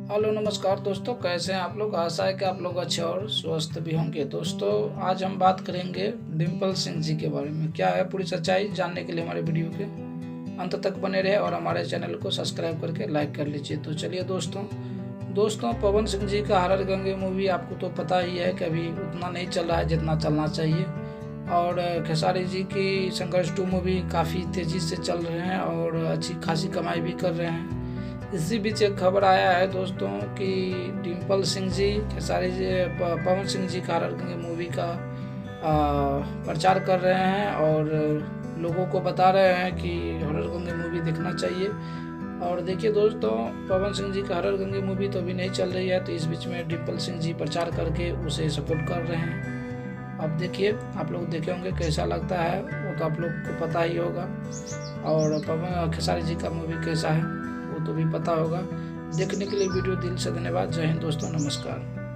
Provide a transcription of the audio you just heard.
Hello नमस्कार दोस्तों, कैसे हैं आप लोग। आशा है कि आप लोग अच्छे और स्वस्थ भी होंगे। दोस्तों आज हम बात करेंगे डिम्पल सिंह जी के बारे में। क्या है पूरी सच्चाई जानने के लिए हमारे वीडियो के अंत तक बने रहे और हमारे चैनल को सब्सक्राइब करके लाइक कर लीजिए। तो चलिए दोस्तों पवन सिंह जी का हर हर गंगे मूवी आपको तो पता ही है कि अभी उतना नहीं चल रहा है जितना चलना चाहिए। और खेसारी जी की संघर्ष 2 मूवी काफ़ी तेज़ी से चल रहे हैं और अच्छी खासी कमाई भी कर रहे हैं। इसी बीच एक खबर आया है दोस्तों कि डिम्पल सिंह जी खेसारी जी पवन सिंह जी का हर हर गंगे मूवी का प्रचार कर रहे हैं और लोगों को बता रहे हैं कि हर हर गंगे मूवी देखना चाहिए। और देखिए दोस्तों, पवन सिंह जी का हर हर गंगे मूवी तो अभी नहीं चल रही है, तो इस बीच में डिम्पल सिंह जी प्रचार करके उसे सपोर्ट कर रहे हैं। अब देखिए, आप लोग देखे होंगे कैसा लगता है, वो तो आप लोग को पता ही होगा। और पवन खेसारी जी का मूवी कैसा है वो तो भी पता होगा। देखने के लिए वीडियो दिल से धन्यवाद। जय हिंद दोस्तों, नमस्कार।